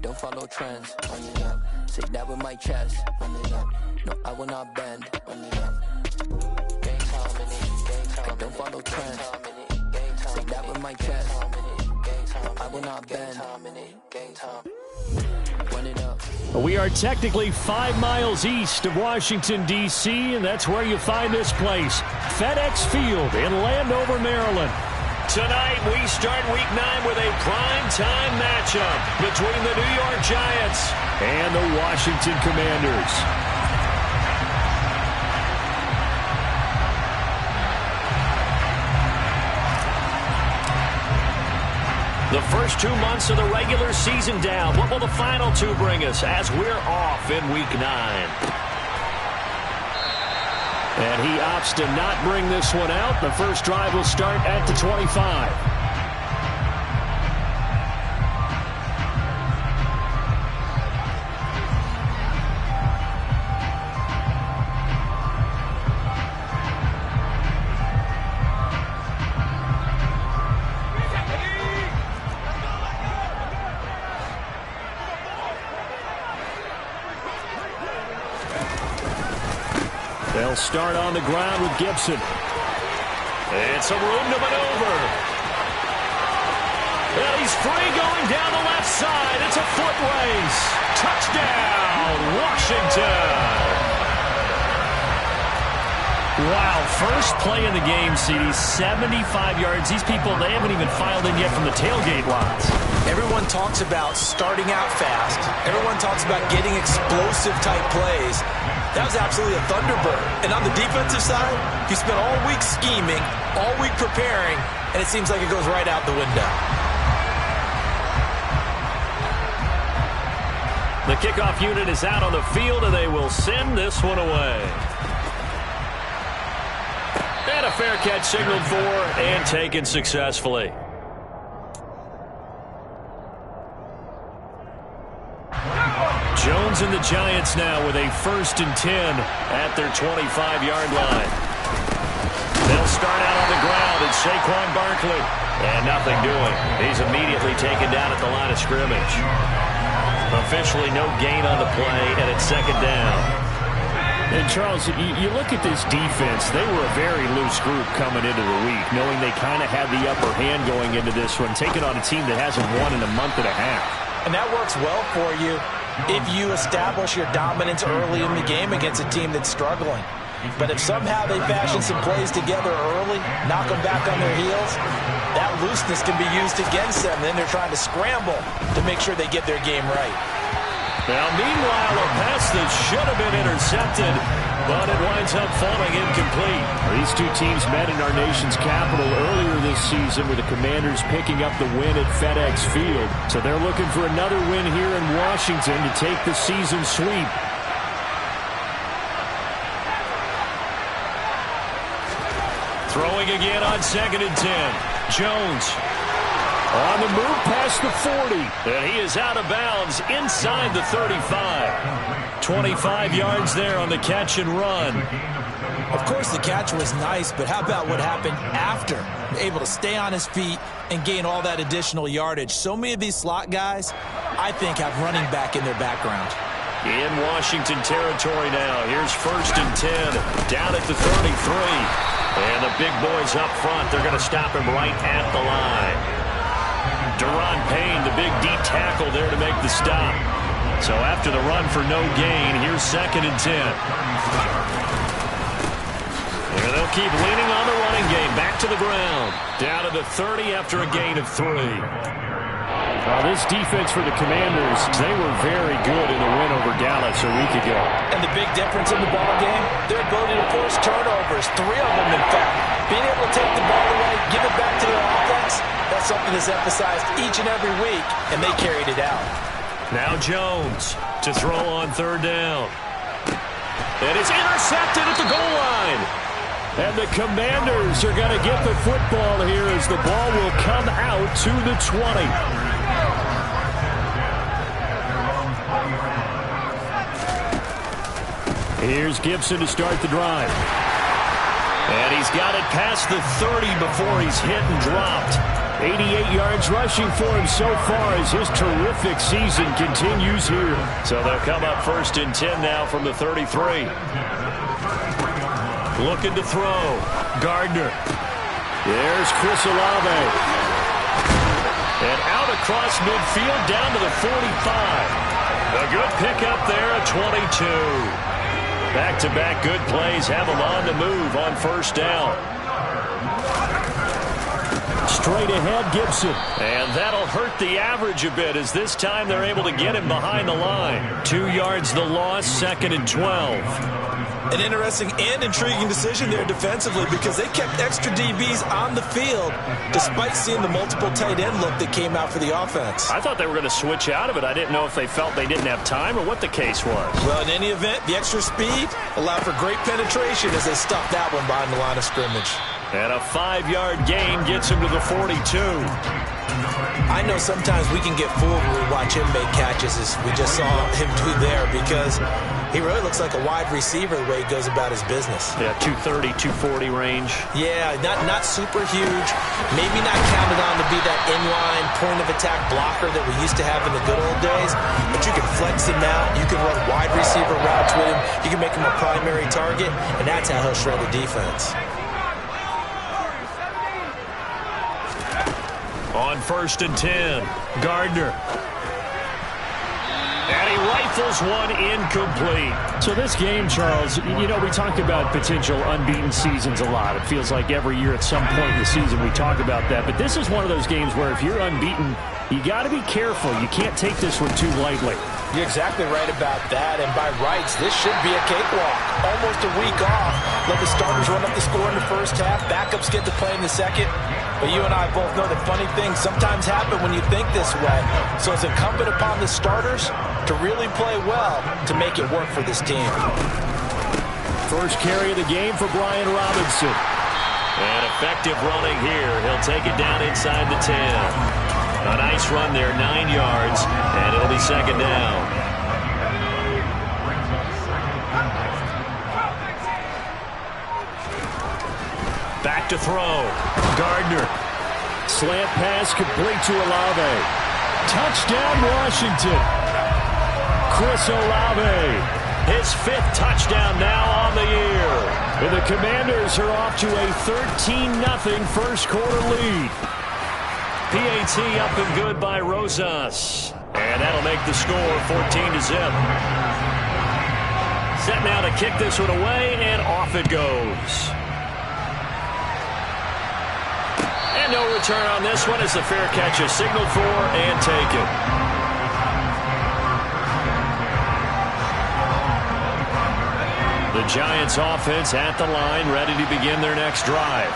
don't follow trends. Run it up. Say that with my chest. Run it up. No, I will not bend. Run it up. I don't follow trends. Say that with my chest. I will not bend. Run it up. We are technically 5 miles east of Washington, D.C., and that's where you find this place, FedEx Field in Landover, Maryland. Tonight, we start Week 9 with a prime-time matchup between the New York Giants and the Washington Commanders. The first 2 months of the regular season down. What will the final 2 bring us as we're off in Week 9? And he opts to not bring this one out. The first drive will start at the 25. They'll start on the ground with Gibson. It's some room to maneuver. Well, he's free going down the left side. It's a foot race. Touchdown, Washington. Wow, first play in the game, CD, 75 yards. These people, they haven't even filed in yet from the tailgate lots. Everyone talks about starting out fast. Everyone talks about getting explosive-type plays. That was absolutely a Thunderbird. And on the defensive side, you spent all week scheming, all week preparing, and it seems like it goes right out the window. The kickoff unit is out on the field, and they will send this one away. And a fair catch signaled for and taken successfully. Jones and the Giants now with a 1st and 10 at their 25-yard line. They'll start out on the ground, and Saquon Barkley. And nothing doing. He's immediately taken down at the line of scrimmage. Officially no gain on the play, and it's 2nd down. And, Charles, you look at this defense, they were a very loose group coming into the week, knowing they kind of had the upper hand going into this one, taking on a team that hasn't won in a month and a half. And that works well for you if you establish your dominance early in the game against a team that's struggling. But if somehow they fashion some plays together early, knock them back on their heels, that looseness can be used against them. Then they're trying to scramble to make sure they get their game right. Now, meanwhile, a pass that should have been intercepted, but it winds up falling incomplete. These two teams met in our nation's capital earlier this season with the Commanders picking up the win at FedEx Field. So they're looking for another win here in Washington to take the season sweep. Throwing again on 2nd and 10. Jones. On the move past the 40. And he is out of bounds inside the 35. 25 yards there on the catch and run. Of course, the catch was nice, but how about what happened after? Able to stay on his feet and gain all that additional yardage. So many of these slot guys, I think, have running back in their background. In Washington territory now. Here's 1st and 10. Down at the 33. And the big boys up front, they're going to stop him right at the line. Deron Payne, the big D tackle there to make the stop. So after the run for no gain, here's 2nd and 10. And they'll keep leaning on the running game. Back to the ground. Down to the 30 after a gain of 3. This defense for the Commanders, they were very good in the win over Dallas a week ago. And the big difference in the ball game, their ability to force turnovers, 3 of them in fact. Being able to take the ball away, give it back to their offense, that's something that's emphasized each and every week, and they carried it out. Now Jones to throw on 3rd down. And it's intercepted at the goal line. And the Commanders are going to get the football here as the ball will come out to the 20. Here's Gibson to start the drive. And he's got it past the 30 before he's hit and dropped. 88 yards rushing for him so far as his terrific season continues here. So they'll come up 1st and 10 now from the 33. Looking to throw. Gardner. There's Chris Olave. And out across midfield down to the 45. A good pickup there at 22. Back-to-back good plays have them on the move on 1st down. Straight ahead, Gibson. And that'll hurt the average a bit as this time they're able to get him behind the line. 2 yards the loss, 2nd and 12. An interesting and intriguing decision there defensively because they kept extra DBs on the field despite seeing the multiple tight end look that came out for the offense. I thought they were going to switch out of it. I didn't know if they felt they didn't have time or what the case was. Well, in any event, the extra speed allowed for great penetration as they stuffed that one behind the line of scrimmage. And a 5-yard gain gets him to the 42. I know sometimes we can get fooled when we watch him make catches as we just saw him do there because he really looks like a wide receiver the way he goes about his business. Yeah, 230, 240 range. Yeah, not super huge. Maybe not counted on to be that inline point of attack blocker that we used to have in the good old days. But you can flex him out. You can run wide receiver routes with him. You can make him a primary target, and that's how he'll shred the defense. On 1st and 10, Gardner. And he rifles one incomplete. So this game, Charles, you know, we talk about potential unbeaten seasons a lot. It feels like every year at some point in the season we talk about that. But this is one of those games where if you're unbeaten, you got to be careful. You can't take this one too lightly. You're exactly right about that, and by rights, this should be a cakewalk. Almost a week off. Let the starters run up the score in the first half. Backups get to play in the second. But you and I both know that funny things sometimes happen when you think this way. So it's incumbent upon the starters to really play well to make it work for this team. First carry of the game for Brian Robinson. And effective running here. He'll take it down inside the 10. A nice run there, 9 yards, and it'll be 2nd down. Back to throw. Gardner. Slant pass complete to Olave. Touchdown, Washington. Chris Olave. His 5th touchdown now on the year. And the Commanders are off to a 13-0 first quarter lead. PAT up and good by Rosas. And that'll make the score 14-0. Set now to kick this one away, and off it goes. And no return on this one as the fair catch is signaled for and taken. The Giants offense at the line, ready to begin their next drive.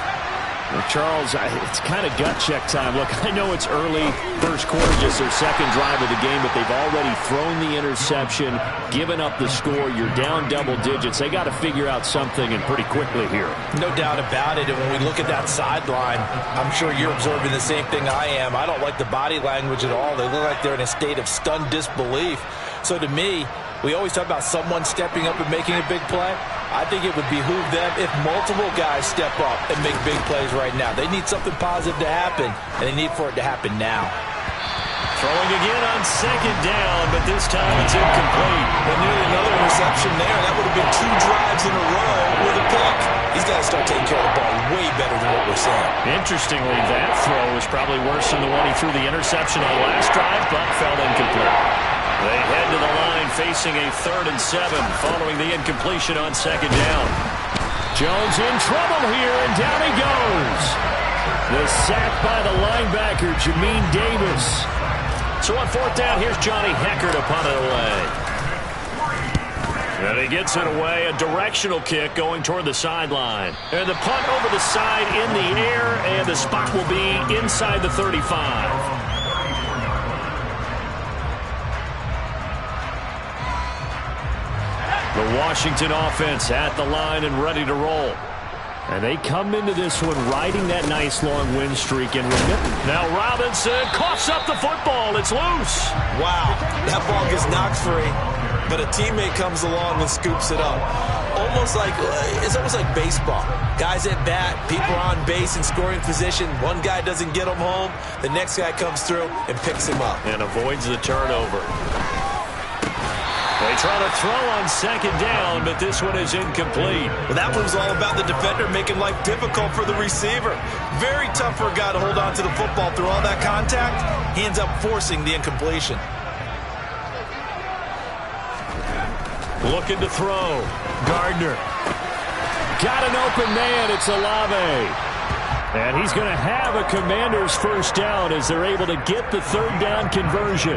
Well, Charles, it's kind of gut check time. Look, I know it's early, first quarter, just their second drive of the game, but they've already thrown the interception, given up the score. You're down double digits. They got to figure out something, and pretty quickly here. No doubt about it, and when we look at that sideline, I'm sure you're observing the same thing I am. I don't like the body language at all. They look like they're in a state of stunned disbelief. So to me, we always talk about someone stepping up and making a big play. I think it would behoove them if multiple guys step up and make big plays right now. They need something positive to happen, and they need for it to happen now. Throwing again on 2nd down, but this time it's incomplete. And nearly another interception there. That would have been 2 drives in a row with a pick. He's got to start taking care of the ball way better than what we're seeing. Interestingly, that throw was probably worse than the one he threw the interception on last drive, but fell incomplete. They head to the line facing a 3rd and 7 following the incompletion on 2nd down. Jones in trouble here, and down he goes. The sack by the linebacker, Jamin Davis. So on 4th down, here's Johnny Hecker to punt it away. And he gets it away, a directional kick going toward the sideline. And the punt over the side in the air, and the spot will be inside the 35. The Washington offense at the line and ready to roll. And they come into this one riding that nice long win streak and remitting. Now Robinson coughs up the football. It's loose. Wow, that ball gets knocked free. but a teammate comes along and scoops it up. It's almost like baseball. Guys at bat, people are on base in scoring position. One guy doesn't get him home. The next guy comes through and picks him up. And avoids the turnover. They try to throw on second down, but this one is incomplete. Well, that move's all about the defender making life difficult for the receiver. Very tough for a guy to hold on to the football through all that contact. He ends up forcing the incompletion. Looking to throw. Gardner. Got an open man. It's Olave. And he's going to have a Commanders first down as they're able to get the third down conversion.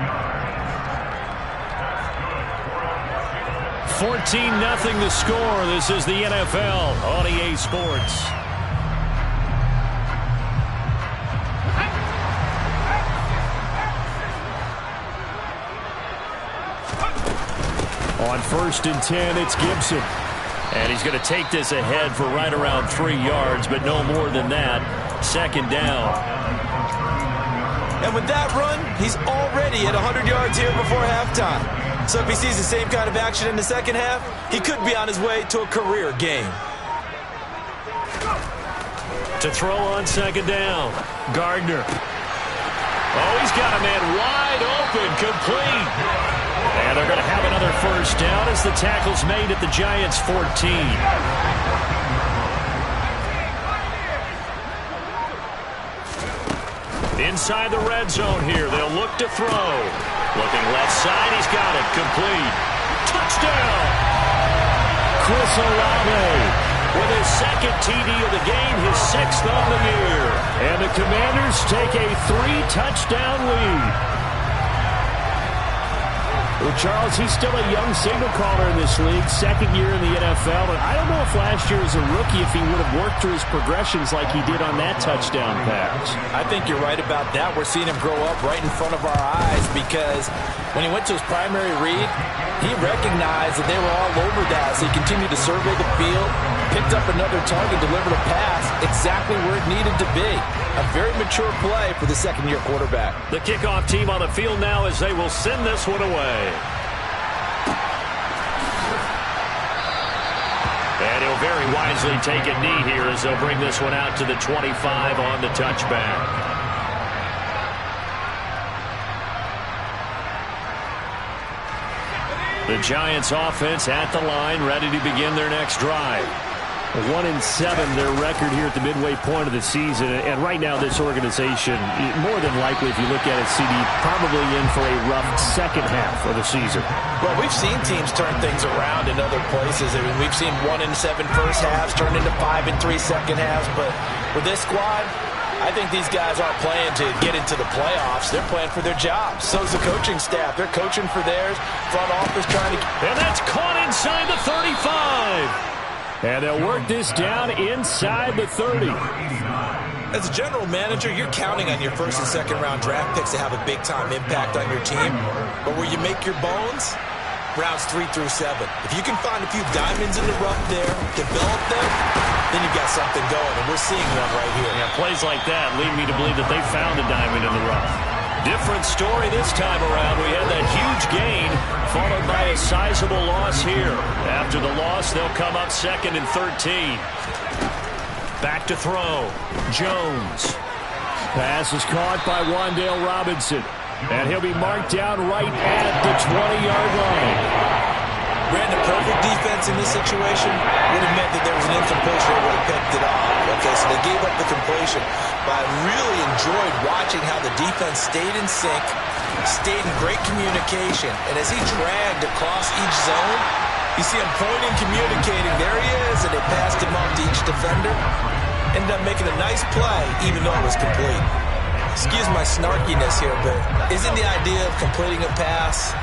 14-0 the score. This is the NFL on EA Sports. On 1st and 10, it's Gibson. And he's going to take this ahead for right around 3 yards, but no more than that. Second down. And with that run, he's already at 100 yards here before halftime. So if he sees the same kind of action in the second half, he could be on his way to a career game. To throw on second down. Gardner. Oh, he's got a man wide open, complete. And they're going to have another first down as the tackle's made at the Giants' 14. Inside the red zone here. They'll look to throw. Looking left side. He's got it. Complete. Touchdown. Chris Olave with his second TD of the game, his 6th on the year. And the Commanders take a 3-touchdown lead. Well, Charles, he's still a young signal caller in this league, second year in the NFL. But I don't know if last year as a rookie, if he would have worked through his progressions like he did on that touchdown pass. I think you're right about that. We're seeing him grow up right in front of our eyes because when he went to his primary read, he recognized that they were all over that. So he continued to survey the field, picked up another target, delivered a pass exactly where it needed to be. A very mature play for the second-year quarterback. The kickoff team on the field now as they will send this one away. And he'll very wisely take a knee here as they'll bring this one out to the 25 on the touchback. The Giants offense at the line, ready to begin their next drive. 1-7 their record here at the midway point of the season. And right now this organization, more than likely if you look at it, CD, probably in for a rough second half of the season. Well, we've seen teams turn things around in other places. I mean, we've seen 1-7 first halves turn into 5-3 second halves. But with this squad, I think these guys aren't playing to get into the playoffs. They're playing for their jobs. So's the coaching staff. They're coaching for theirs. Front office trying to... And that's caught inside the 35. And they'll work this down inside the 30. As a general manager, you're counting on your first and second round draft picks to have a big-time impact on your team. But where you make your bones, rounds 3 through 7. If you can find a few diamonds in the rough there, develop them, then you've got something going. And we're seeing one right here. Yeah, plays like that lead me to believe that they found a diamond in the rough. Different story this time around. We had that huge gain followed by a sizable loss here. After the loss, they'll come up 2nd and 13. Back to throw. Jones. Pass is caught by Wan'Dale Robinson. And he'll be marked down right at the 20-yard line. Brandon, perfect defense in this situation would have meant that there was an incompletion that would have picked it off. Okay, so they gave up the completion. But I really enjoyed watching how the defense stayed in sync, stayed in great communication. And as he dragged across each zone, you see him pointing, communicating. There he is, and they passed him off to each defender. Ended up making a nice play, even though it was complete. Excuse my snarkiness here, but isn't the idea of completing a pass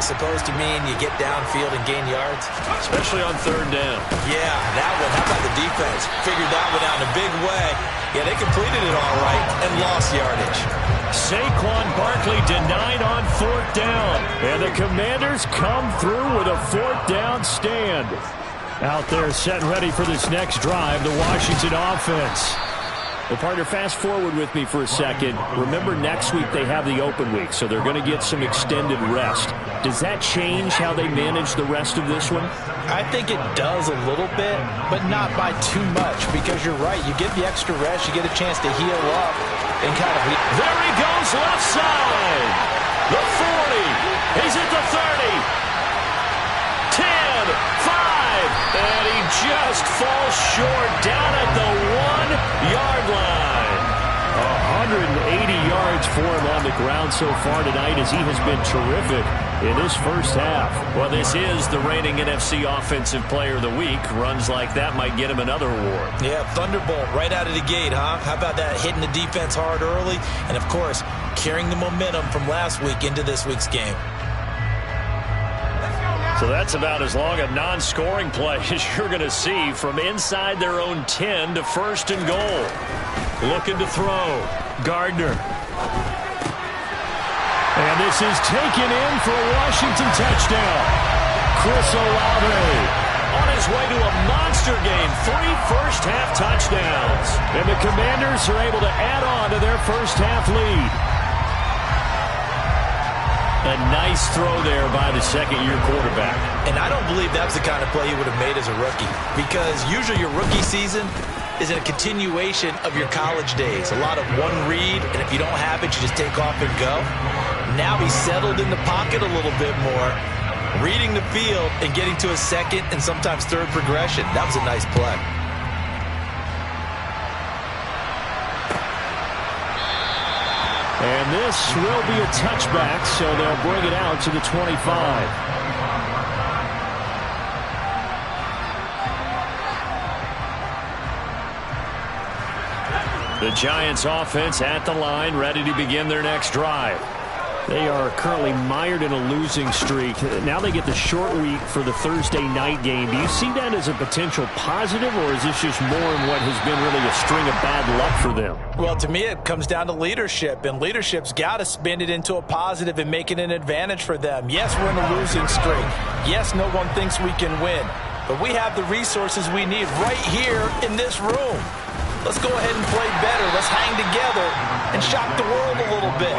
supposed to mean you get downfield and gain yards? Especially on 3rd down. Yeah, that one. How about the defense? Figured that one out in a big way. Yeah, they completed it all right and lost yardage. Saquon Barkley denied on 4th down. And the Commanders come through with a 4th down stand. Out there set ready for this next drive, the Washington offense. Well, partner, fast forward with me for a second. Remember, next week they have the open week, so they're going to get some extended rest. Does that change how they manage the rest of this one? I think it does a little bit, but not by too much, because you're right. You get the extra rest, you get a chance to heal up and kind of... There he goes, left side. The 40. He's at the 30. 10, 5. And he just falls short down at the 1-yard line. 180 yards for him on the ground so far tonight as he has been terrific in this first half. Well, this is the reigning NFC Offensive Player of the Week. Runs like that might get him another award. Yeah, Thunderbolt right out of the gate, huh? How about that, hitting the defense hard early? And, of course, carrying the momentum from last week into this week's game. So that's about as long a non-scoring play as you're going to see from inside their own 10 to first and goal. Looking to throw. Gardner. And this is taken in for a Washington touchdown. Chris Olave. On his way to a monster game. 3 first-half touchdowns. And the Commanders are able to add on to their first-half lead. A nice throw there by the second-year quarterback. And I don't believe that's the kind of play he would have made as a rookie, because usually your rookie season is a continuation of your college days. A lot of one read, and if you don't have it, you just take off and go. Now he's settled in the pocket a little bit more, reading the field and getting to a second and sometimes third progression. That was a nice play. And this will be a touchback, so they'll bring it out to the 25. The Giants offense at the line, ready to begin their next drive. They are currently mired in a losing streak. Now they get the short week for the Thursday night game. Do you see that as a potential positive, or is this just more in what has been really a string of bad luck for them? Well, to me, it comes down to leadership, and leadership's got to spin it into a positive and make it an advantage for them. Yes, we're in a losing streak. Yes, no one thinks we can win, but we have the resources we need right here in this room. Let's go ahead and play better. Let's hang together and shock the world a little bit.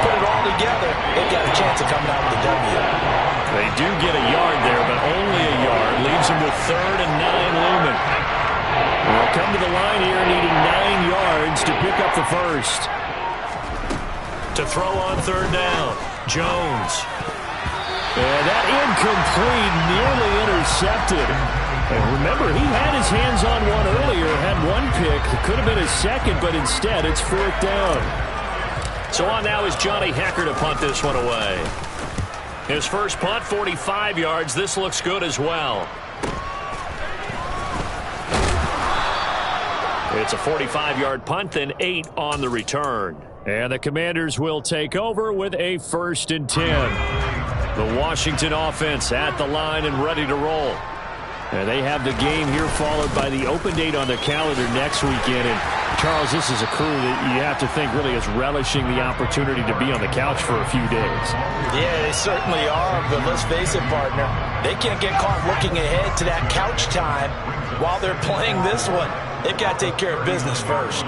Put it all together. They've got a chance of coming out with a W. They do get a yard there, but only a yard. Leaves them with 3rd and 9 looming. They'll come to the line here needing 9 yards to pick up the first. To throw on 3rd down, Jones. And that incomplete, nearly intercepted. And remember, he had his hands on one earlier, had one pick. It could have been his second, but instead it's 4th down. So on now is Johnny Hecker to punt this one away. His first punt, 45 yards. This looks good as well. It's a 45-yard punt, then 8 on the return. And the Commanders will take over with a 1st and 10. The Washington offense at the line and ready to roll. And they have the game here followed by the open date on the calendar next weekend. And, Charles, this is a crew that you have to think really is relishing the opportunity to be on the couch for a few days. Yeah, they certainly are, but let's face it, partner. They can't get caught looking ahead to that couch time while they're playing this one. They've got to take care of business first.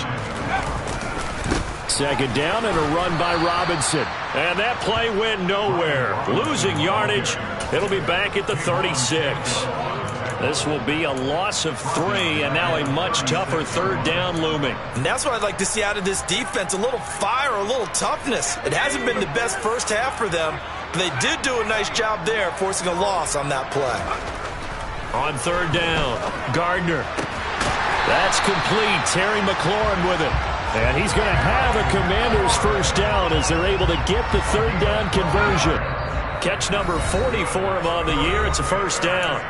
2nd down and a run by Robinson. And that play went nowhere. Losing yardage. It'll be back at the 36. This will be a loss of 3, and now a much tougher 3rd down looming. And that's what I'd like to see out of this defense, a little fire, a little toughness. It hasn't been the best first half for them, but they did do a nice job there, forcing a loss on that play. On 3rd down, Gardner. That's complete. Terry McLaurin with it. And he's going to have a Commanders first down as they're able to get the 3rd down conversion. Catch number 40 for him on the year. It's a first down.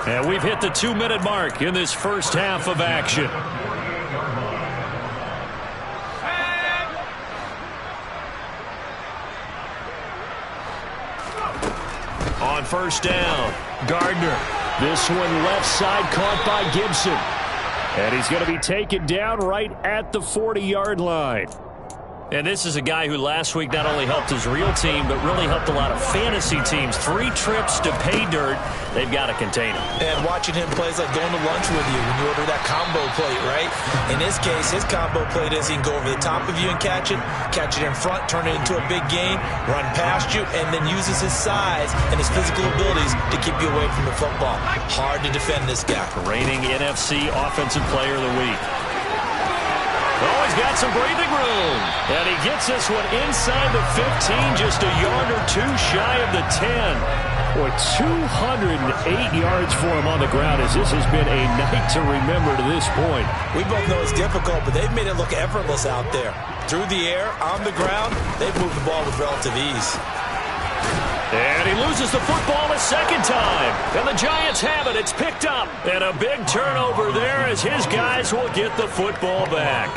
And we've hit the 2-minute mark in this first half of action. On 1st down, Gardner. This one left side caught by Gibson. And he's going to be taken down right at the 40-yard line. And this is a guy who last week not only helped his real team, but really helped a lot of fantasy teams. 3 trips to pay dirt. They've got to contain him. And watching him play is like going to lunch with you when you order that combo plate, right? In this case, his combo plate is he can go over the top of you and catch it in front, turn it into a big gain, run past you, and then uses his size and his physical abilities to keep you away from the football. Hard to defend this guy. Reigning NFC Offensive Player of the Week. Oh, he's got some breathing room. And he gets this one inside the 15, just a yard or 2 shy of the 10. Boy, 208 yards for him on the ground as this has been a night to remember to this point. We both know it's difficult, but they've made it look effortless out there. Through the air, on the ground, they've moved the ball with relative ease. And he loses the football a second time. And the Giants have it. It's picked up. And a big turnover there as his guys will get the football back.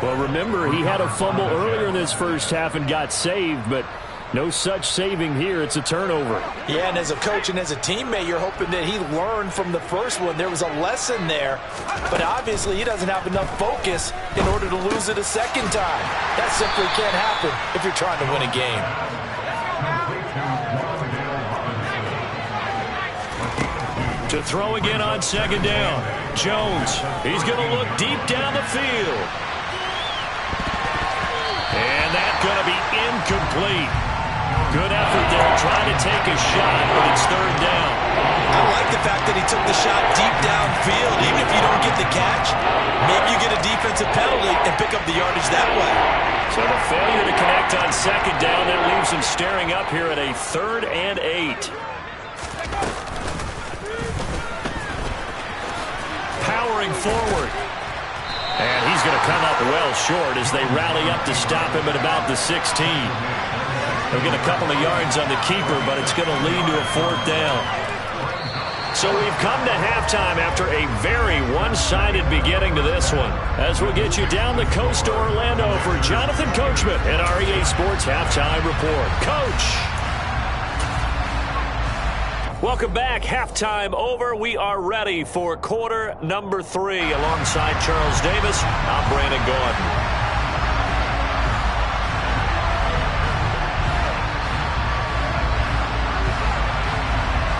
Well, remember, he had a fumble earlier in this first half and got saved, but no such saving here. It's a turnover. Yeah, and as a coach and as a teammate, you're hoping that he learned from the first one. There was a lesson there, but obviously he doesn't have enough focus in order to lose it a second time. That simply can't happen if you're trying to win a game. To throw again on second down. Jones, he's going to look deep down the field. And that's going to be incomplete. Good effort there, trying to take a shot, but it's third down. I like the fact that he took the shot deep downfield. Even if you don't get the catch, maybe you get a defensive penalty and pick up the yardage that way. So the failure to connect on second down, that leaves him staring up here at a 3rd and 8. Powering forward. And he's going to come up well short as they rally up to stop him at about the 16. They'll get a couple of yards on the keeper, but it's going to lead to a 4th down. So we've come to halftime after a very one-sided beginning to this one. As we'll get you down the coast to Orlando for Jonathan Coachman and our EA Sports Halftime Report. Coach! Welcome back. Halftime over. We are ready for quarter number 3. Alongside Charles Davis, I'm Brandon Gordon.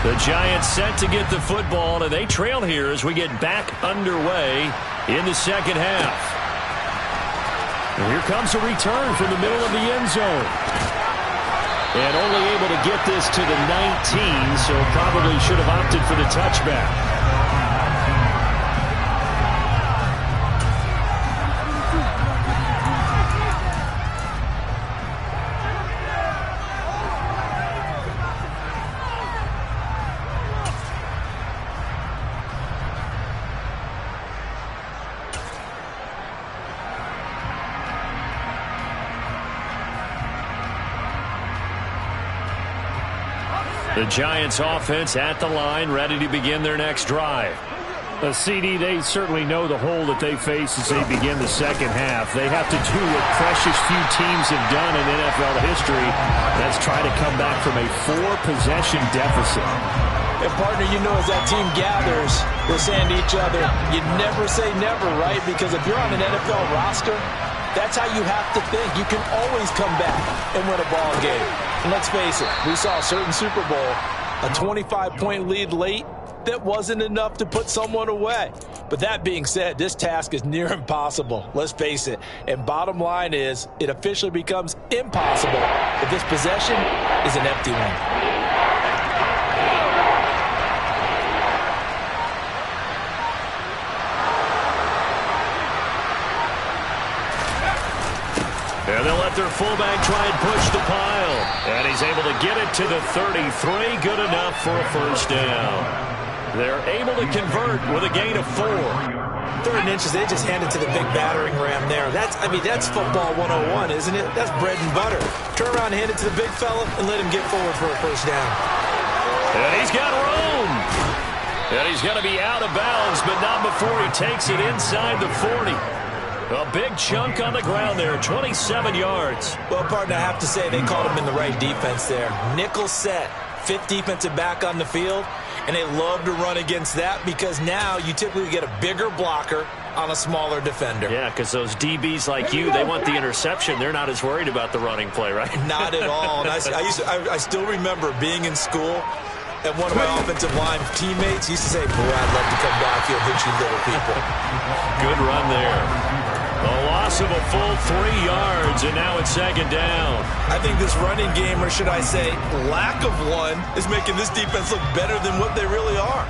The Giants set to get the football, and they trail here as we get back underway in the second half. And here comes a return from the middle of the end zone. And only able to get this to the 19, so probably should have opted for the touchback. The Giants offense at the line, ready to begin their next drive. CD, they certainly know the hole that they face as they begin the second half. They have to do what precious few teams have done in NFL history. That's try to come back from a 4-possession deficit. And partner, you know, as that team gathers, we're saying to each other, you never say never, right? Because if you're on an NFL roster, that's how you have to think. You can always come back and win a ball game. And let's face it, we saw a certain Super Bowl, a 25-point lead late that wasn't enough to put someone away. But that being said, this task is near impossible. Let's face it. And bottom line is, it officially becomes impossible if this possession is an empty one. And they'll let their fullback try and push the pile. And he's able to get it to the 33. Good enough for a first down. They're able to convert with a gain of 4. 3rd and inches, they just hand it to the big battering ram there. That's football 101, isn't it? That's bread and butter. Turn around and hand it to the big fella and let him get forward for a first down. And he's got room. And he's going to be out of bounds, but not before he takes it inside the 40. A big chunk on the ground there, 27 yards. Well, partner, I have to say they called him in the right defense there. Nickel set, 5th defensive back on the field, and they love to run against that because now you typically get a bigger blocker on a smaller defender. Yeah, because those DBs like you, they want the interception. They're not as worried about the running play, right? Not at all. And I still remember being in school, and one of my offensive line teammates used to say, boy, I'd love to come back here and hit you little people. Good run there. A loss of a full 3 yards, and now it's second down. I think this running game, or should I say lack of one, is making this defense look better than what they really are.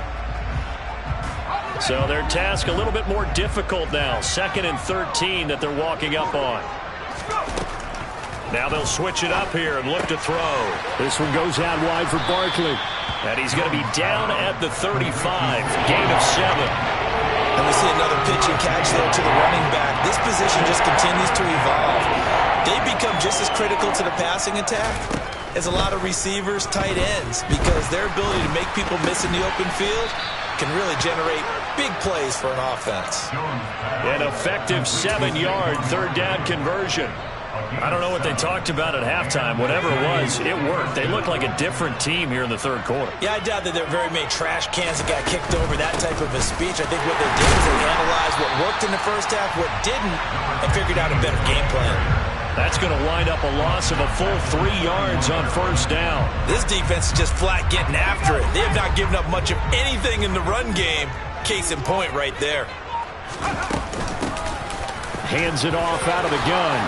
So their task a little bit more difficult now. 2nd and 13 that they're walking up on. Now they'll switch it up here and look to throw. This one goes out wide for Barkley. And he's going to be down at the 35. Gain of 7. And we see another pitch and catch there to the running back. This position just continues to evolve. They become just as critical to the passing attack as a lot of receivers, tight ends, because their ability to make people miss in the open field can really generate big plays for an offense. An effective 7-yard third down conversion. I don't know what they talked about at halftime. Whatever it was, it worked. They look like a different team here in the third quarter. Yeah, I doubt that there are very many trash cans that got kicked over, that type of a speech. I think what they did is they analyzed what worked in the first half, what didn't, and figured out a better game plan. That's going to wind up a loss of a full 3 yards on first down. This defense is just flat getting after it. They have not given up much of anything in the run game. Case in point right there. Hands it off out of the gun.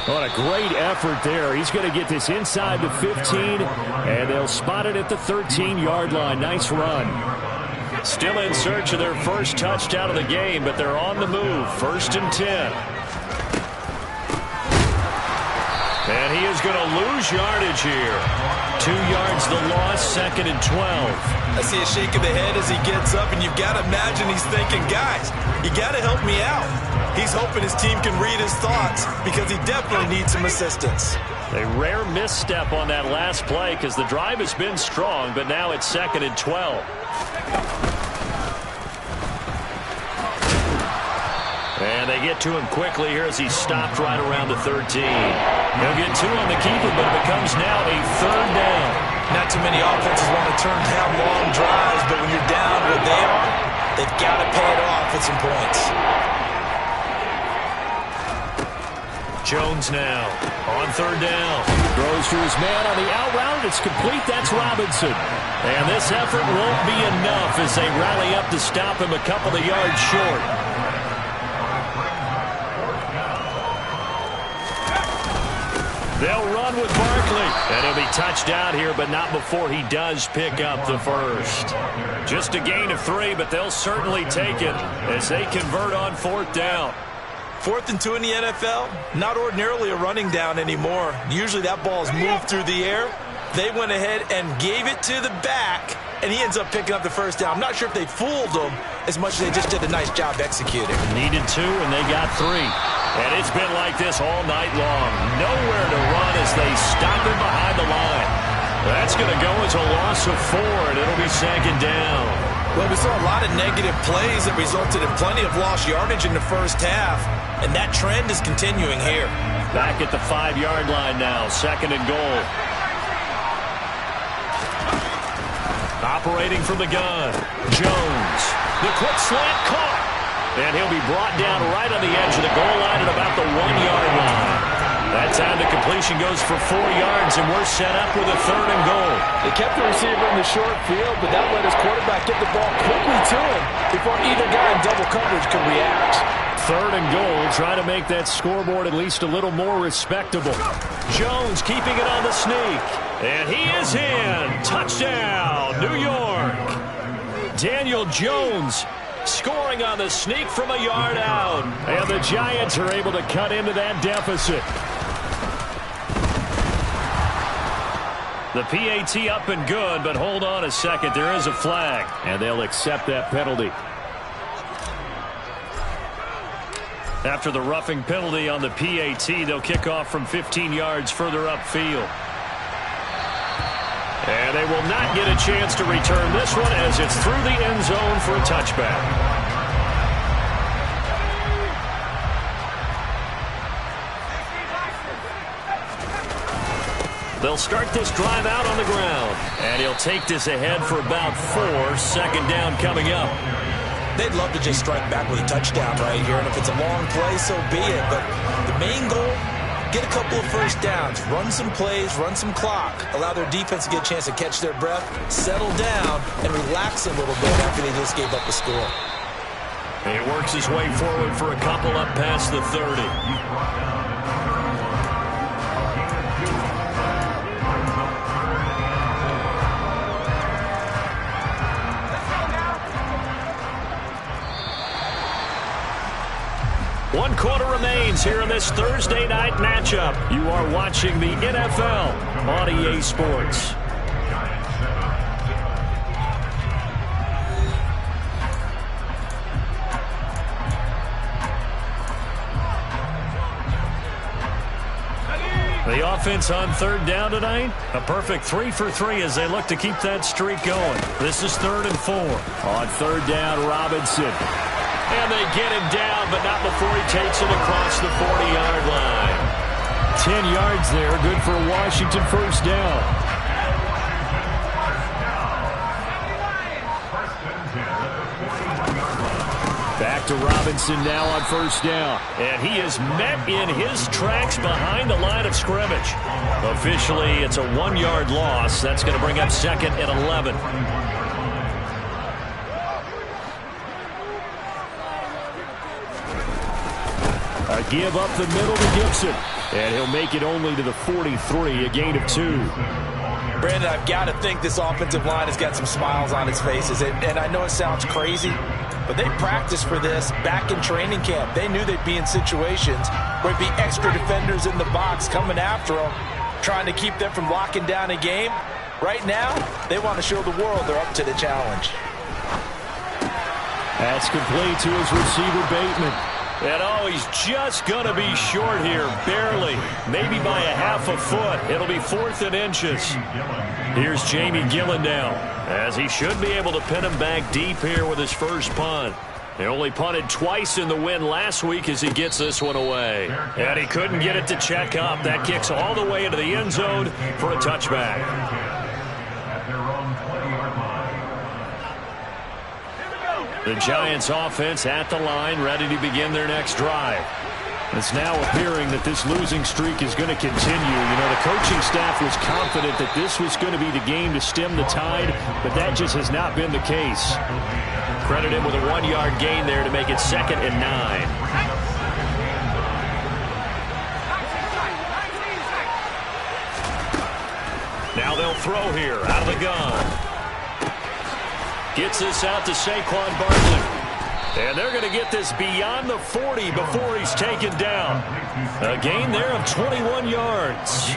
What a great effort there. He's going to get this inside the 15, and they'll spot it at the 13-yard line. Nice run. Still in search of their first touchdown of the game, but they're on the move. 1st and 10. And he is going to lose yardage here. 2 yards the loss, 2nd and 12. I see a shake of the head as he gets up, and you've got to imagine he's thinking, guys, you got to help me out. He's hoping his team can read his thoughts because he definitely needs some assistance. A rare misstep on that last play because the drive has been strong, but now it's 2nd and 12. And they get to him quickly here as he stopped right around the 13. He'll get 2 on the keeper, but it becomes now a 3rd down. Not too many offenses want to turn down long drives, but when you're down where they are, they've got to pay it off with some points. Jones now on 3rd down. Throws to his man on the out route. It's complete. That's Robinson. And this effort won't be enough as they rally up to stop him a couple of yards short. They'll run with Barkley. And he'll be touched out here, but not before he does pick up the first. Just a gain of 3, but they'll certainly take it as they convert on 4th down. 4th and 2 in the NFL, not ordinarily a running down anymore. Usually that ball's moved through the air. They went ahead and gave it to the back, and he ends up picking up the first down. I'm not sure if they fooled him as much as they just did a nice job executing. Needed 2, and they got 3. And it's been like this all night long. Nowhere to run as they stop him behind the line. That's going to go as a loss of 4, and it'll be 2nd down. Well, we saw a lot of negative plays that resulted in plenty of lost yardage in the first half, and that trend is continuing here. Back at the 5-yard line now, 2nd and goal. Operating from the gun, Jones. The quick slant caught. And he'll be brought down right on the edge of the goal line at about the 1-yard line. That time the completion goes for 4 yards, and we're set up with a 3rd and goal. They kept the receiver in the short field, but that let his quarterback get the ball quickly to him before either guy in double coverage could react. 3rd and goal, trying to make that scoreboard at least a little more respectable. Jones keeping it on the sneak. And he is in. Touchdown, New York. Daniel Jones scoring on the sneak from a yard out. And the Giants are able to cut into that deficit. The PAT up and good, but hold on a second. There is a flag. And they'll accept that penalty. After the roughing penalty on the PAT, they'll kick off from 15 yards further upfield. And they will not get a chance to return this one as it's through the end zone for a touchback. They'll start this drive out on the ground. And he'll take this ahead for about 4. 2nd down coming up. They'd love to just strike back with a touchdown right here, and if it's a long play, so be it. But the main goal, get a couple of first downs, run some plays, run some clock, allow their defense to get a chance to catch their breath, settle down, and relax a little bit after they just gave up a score. He works his way forward for a couple up past the 30. One quarter remains here in this Thursday night matchup. You are watching the NFL on EA Sports. The offense on third down tonight, a perfect 3 for 3 as they look to keep that streak going. This is 3rd and 4. On third down, Robinson. And they get him down, but not before he takes it across the 40-yard line. 10 yards there, good for a Washington first down. Back to Robinson now on first down. And he is met in his tracks behind the line of scrimmage. Officially, it's a 1-yard loss. That's going to bring up 2nd and 11. A give up the middle to Gibson. And he'll make it only to the 43, a gain of 2. Brandon, I've got to think this offensive line has got some smiles on its faces. And I know it sounds crazy, but they practiced for this back in training camp. They knew they'd be in situations where it'd be extra defenders in the box coming after them, trying to keep them from locking down a game. Right now, they want to show the world they're up to the challenge. That's complete to his receiver, Bateman. And he's just going to be short here, barely, maybe by a half a foot. It'll be 4th and inches. Here's Jamie Gillen now, as he should be able to pin him back deep here with his first punt. He only punted twice in the win last week as he gets this one away. And he couldn't get it to check up. That kicks all the way into the end zone for a touchback. The Giants offense at the line, ready to begin their next drive. It's now appearing that this losing streak is going to continue. You know, the coaching staff was confident that this was going to be the game to stem the tide, but that just has not been the case. Credit him with a 1-yard gain there to make it 2nd and 9. Now they'll throw here out of the gun. Gets this out to Saquon Barkley. And they're going to get this beyond the 40 before he's taken down. A gain there of 21 yards.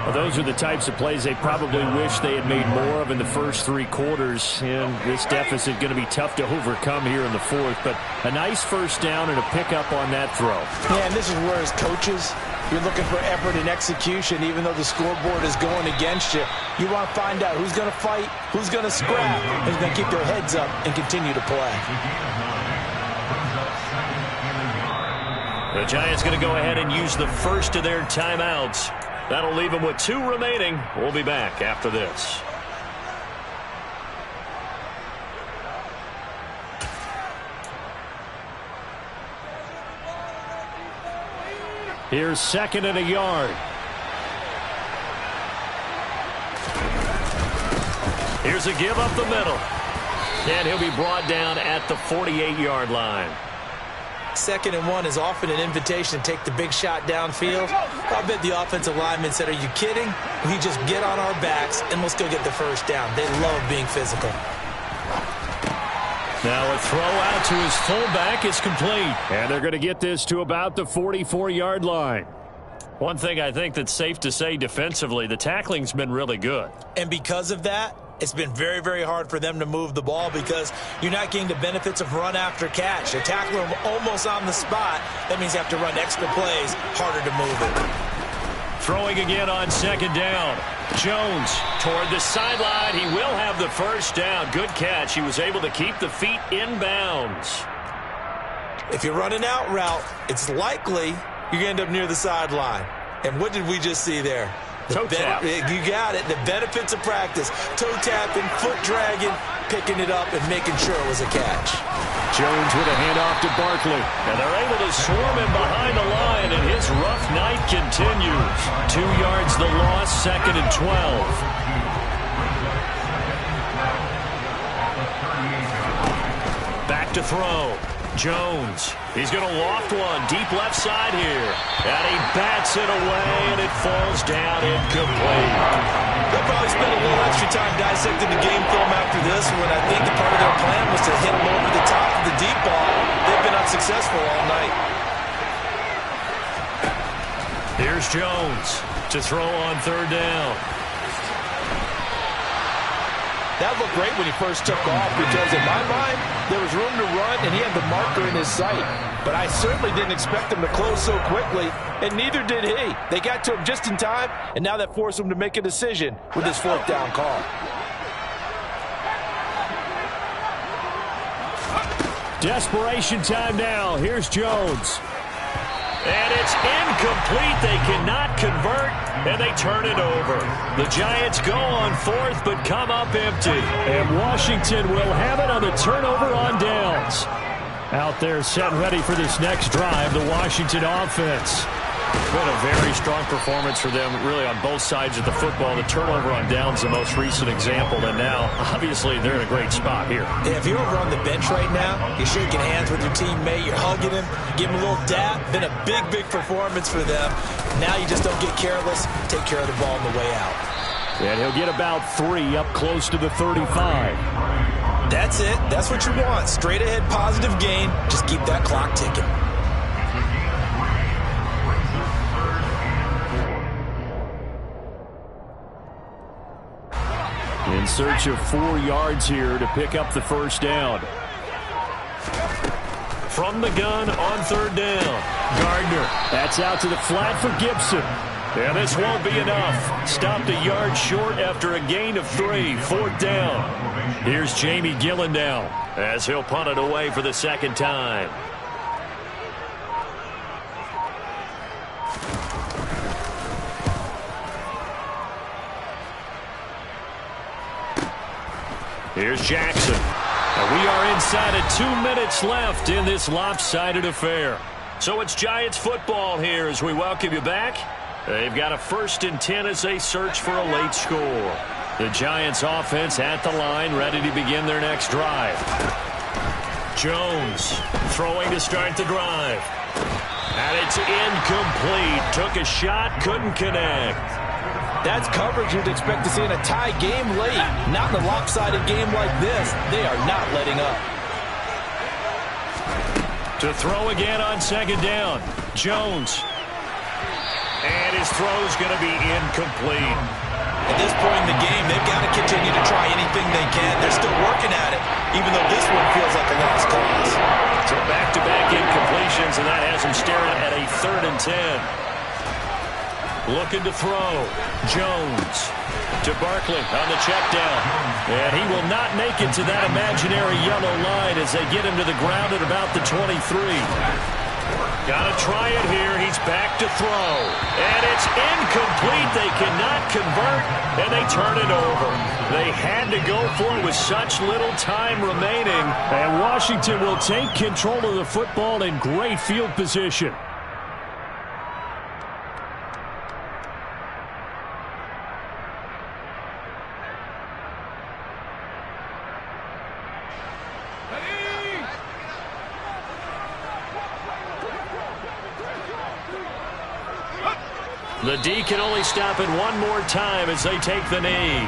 Well, those are the types of plays they probably wish they had made more of in the first 3 quarters. And this deficit going to be tough to overcome here in the 4th. But a nice first down and a pickup on that throw. Yeah, and this is where as coaches, you're looking for effort and execution, even though the scoreboard is going against you. You want to find out who's going to fight, who's going to scrap, who's going to keep their heads up and continue to play. The Giants going to go ahead and use the first of their timeouts. That'll leave them with 2 remaining. We'll be back after this. Here's 2nd and a yard. Here's a give up the middle. And he'll be brought down at the 48-yard line. 2nd and 1 is often an invitation to take the big shot downfield. I bet the offensive lineman said, are you kidding? We just get on our backs and let's go get the first down. They love being physical. Now a throw out to his fullback is complete. And they're going to get this to about the 44-yard line. One thing I think that's safe to say defensively, the tackling's been really good. And because of that, it's been very, very hard for them to move the ball because you're not getting the benefits of run after catch. They tackle them almost on the spot. That means you have to run extra plays, harder to move it. Throwing again on 2nd down. Jones toward the sideline. He will have the first down. Good catch. He was able to keep the feet in bounds. If you run an out route, it's likely you're going to end up near the sideline. And what did we just see there? Toe tap. You got it. The benefits of practice. Toe tapping, foot dragging. picking it up and making sure it was a catch. Jones with a handoff to Barkley. And they're able to swarm him behind the line, and his rough night continues. 2 yards the loss, 2nd and 12. Back to throw. Jones. He's going to loft one deep left side here. And he bats it away, and it falls down incomplete. They'll probably spend a little extra time dissecting the game film after this when I think the part of their plan was to hit him over the top of the deep ball. They've been unsuccessful all night. Here's Jones to throw on 3rd down. That looked great when he first took off because, in my mind, there was room to run and he had the marker in his sight. But I certainly didn't expect him to close so quickly, and neither did he. They got to him just in time, and now that forced him to make a decision with his 4th down call. Desperation time now. Here's Jones. And it's incomplete. They cannot convert, and they turn it over. The Giants go on 4th, but come up empty. And Washington will have it on the turnover on downs. Out there set and ready for this next drive, the Washington offense. Been a very strong performance for them, really, on both sides of the football. The turnover on downs, the most recent example, and now, obviously, they're in a great spot here. Yeah, if you're over on the bench right now, you're shaking hands with your teammate, you're hugging him, give him a little dap. Been a big, big performance for them. Now you just don't get careless. Take care of the ball on the way out. And he'll get about 3 up close to the 35. That's it. That's what you want. Straight ahead positive gain. Just keep that clock ticking. In search of 4 yards here to pick up the 1st down. From the gun on 3rd down. Gardner. That's out to the flat for Gibson. And this won't be enough. Stopped a yard short after a gain of 3. 4th down. Here's Jamie Gillen now as he'll punt it away for the 2nd time. Here's Jackson. And we are inside of 2 minutes left in this lopsided affair. So it's Giants football here as we welcome you back. They've got a 1st and 10 as they search for a late score. The Giants offense at the line, ready to begin their next drive. Jones throwing to start the drive. And it's incomplete. Took a shot, couldn't connect. That's coverage you'd expect to see in a tie game late. Not in a lopsided game like this. They are not letting up. To throw again on 2nd down. Jones. And his throw's going to be incomplete. At this point in the game, they've got to continue to try anything they can. They're still working at it, even though this one feels like a lost cause. So back-to-back incompletions, and that has them staring at a 3rd and 10. Looking to throw. Jones to Barkley on the check down. And he will not make it to that imaginary yellow line as they get him to the ground at about the 23. Got to try it here. He's back to throw. And it's incomplete. They cannot convert, and they turn it over. They had to go for it with such little time remaining. And Washington will take control of the football in great field position. The D can only stop it one more time as they take the knee.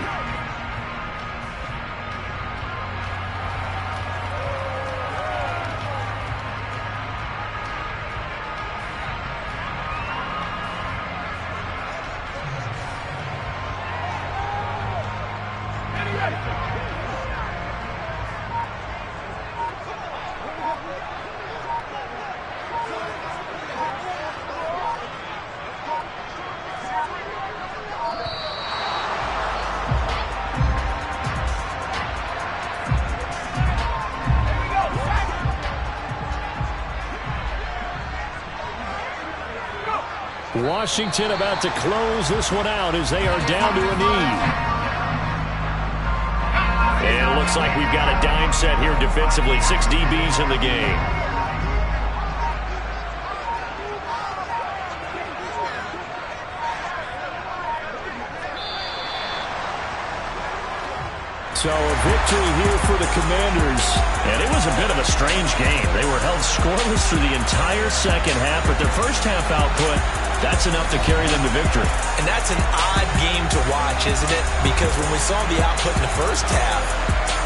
Washington about to close this one out as they are down to a knee. And it looks like we've got a dime set here defensively. 6 DBs in the game. So a victory here for the Commanders. And it was a bit of a strange game. They were held scoreless through the entire second half, but their first half output, that's enough to carry them to victory. And that's an odd game to watch, isn't it? Because when we saw the output in the first half,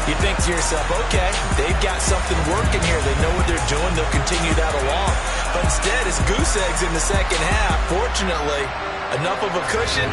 you think to yourself, okay, they've got something working here. They know what they're doing. They'll continue that along. But instead, it's goose eggs in the second half. Fortunately, enough of a cushion.